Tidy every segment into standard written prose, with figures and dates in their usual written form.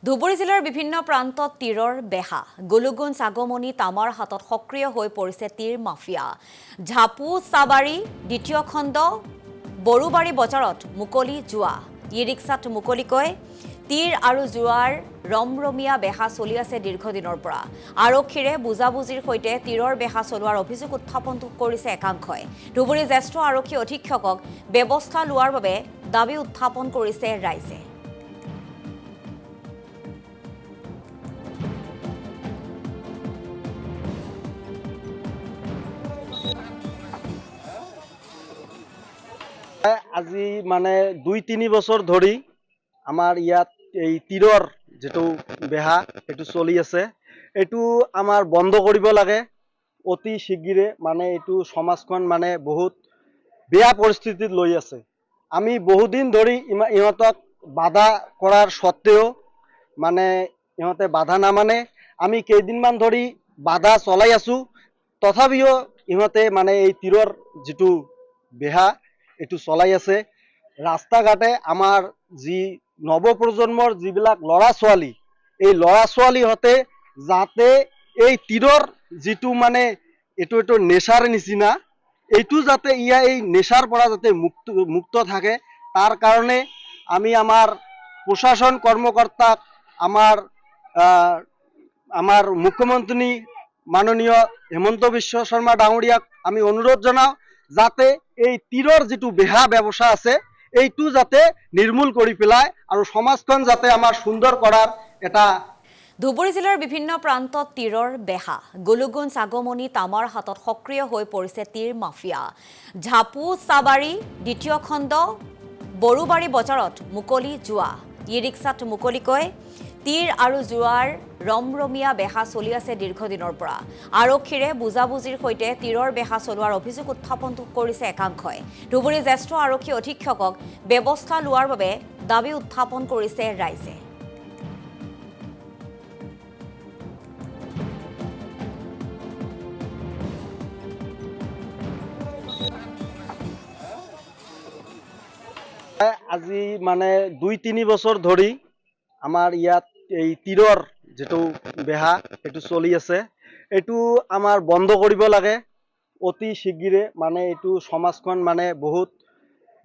ধুবুৰী জিলাৰ বিভিন্ন প্ৰান্তত তীৰৰ বেহা গুলুগুণ চাগমনি তামাৰ হাতত সক্ৰিয় হৈ পৰিছে তীৰ মাফিয়া ঝাপু চাবাৰী দ্বিতীয় খণ্ড বৰুবাৰী বজাৰত মুকলি জুৱা ই ৰিক্সাত মুকলিকৈ তীৰ আৰু জুৱাৰ ৰমৰমীয়া বেহা চলি আছে দীৰ্ঘদিনৰ পৰা আৰক্ষীৰে বুজাবুজিৰ সৈতে তীৰৰ বেহা চলোৱাৰ অভিযোগ উত্থাপন কৰিছে একাংশই ধুবুৰী জ্যেষ্ঠ আৰক্ষী অধীক্ষকক ব্যৱস্থা লোৱাৰ বাবে দাবী উত্থাপন কৰিছে ৰাইজে আজি মানে ২-৩ বছৰ ধৰি আমাৰ ইয়াত এই তীৰৰ যেটো বেহা এটো চলি আছে এটো আমাৰ বন্ধ কৰিব লাগে অতি শীঘ্ৰে মানে এটো সমাজখন মানে বহুত বেয়া পৰিস্থিতিত লৈ আছে আমি বহুদিন ধৰি ইহঁতক বাধা কৰাৰ সত্ত্বেও মানে ইহঁতে বাধা নামানে আমি কেইদিনমান ধৰি বাধা চলাই আছো তথাপিও ইহঁতে মানে এই তীৰৰ যেটো বেহা এটো চলাই আছে ৰাস্তা ঘাটে আমাৰ যি নৱপ্ৰজন্মৰ যিবিলাক লৰা ছোৱালী এই লৰা ছোৱালী হতে যাতে এই তীৰৰ যেটো মানে এটো নেশাৰ নিচিনা এইটো যাতে এই নেশাৰ পৰা যাতে মুক্ত থাকে তাৰ কাৰণে আমি আমাৰ প্ৰশাসন কৰ্মকৰ্তাক আমাৰ মুখ্যমন্ত্ৰী মাননীয় হেমন্ত বিশ্ব শৰ্মা ডাঙৰীয়াক আমি অনুৰোধ জনাও যাতে এই তীৰৰ যেটো বেহা ব্যৱস্থা আছে এইটো যাতে নিৰ্মূল কৰি পেলায় আৰু সমাজখন যাতে আমাৰ সুন্দৰ কৰাৰ এটা ধুবুৰী জিলাৰ বিভিন্ন প্ৰান্তত তীৰৰ বেহা গুলুগুণ চাগমনি তামাৰ হাতত সক্ৰিয় হৈ পৰিছে তীৰ মাফিয়া ঝাপু চাবাৰী দ্বিতীয় খণ্ড বৰুবাৰী বজাৰত মুকলি জুৱা ই ৰিক্সাত মুকলিকৈ তীৰ আৰু জুৱাৰ ৰমৰমীয়া বেহা চলি আছে দীৰ্ঘদিনৰ পৰা আৰক্ষীৰে বুজাবুজিৰ সৈতে তীৰৰ বেহা চলোৱাৰ অভিযোগ উত্থাপন কৰিছে একাংশই ধুবুৰী জ্যেষ্ঠ আৰক্ষী অধীক্ষকক ব্যৱস্থা লোৱাৰ বাবে দাবী উত্থাপন কৰিছে ৰাইজে আজি মানে ২-৩ বছৰ ধৰি আমাৰ ইয়াত এই তীৰৰ যেটো বেহা এটো চলি আছে এটো আমাৰ বন্ধ কৰিব লাগে অতি শীঘ্ৰে মানে এটো সমাজখন মানে বহুত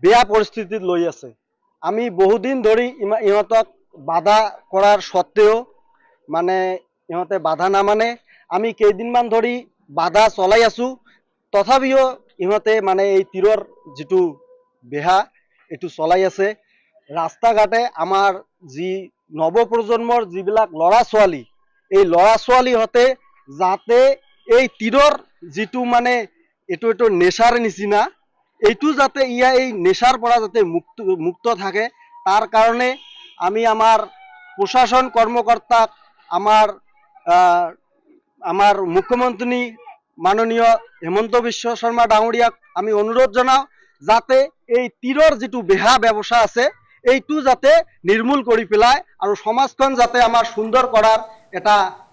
বেয়া পৰিস্থিতিত লৈ আছে আমি বহুদিন ধৰি ইহঁতক বাধা কৰাৰ সত্ত্বেও মানে ইহঁতে বাধা নামানে আমি কেইদিনমান ধৰি বাধা চলাই আছো তথাপিও ইহঁতে মানে এই তীৰৰ যেটো বেহা এটো চলাই আছে ৰাস্তা ঘাটে আমাৰ যি নৱপ্ৰজন্মৰ যিবিলাক লৰা ছোৱালী এই লৰা ছোৱালী হতে যাতে এই তীৰৰ যেটো মানে এটো নেশাৰ নিচিনা এইটো যাতে এই নেশাৰ পৰা যাতে মুক্ত থাকে তাৰ কাৰণে আমি আমাৰ প্ৰশাসন কৰ্মকৰ্তাক আমাৰ মুখ্যমন্ত্ৰী মাননীয় হেমন্ত বিশ্ব শৰ্মা ডাঙৰীয়াক আমি অনুৰোধ জনাও যাতে এই তীৰৰ যেটো বেহা ব্যৱস্থা আছে এইটো যাতে নিৰ্মূল কৰি পেলায় আৰু সমাজখন যাতে আমাৰ সুন্দৰ কৰাৰ এটা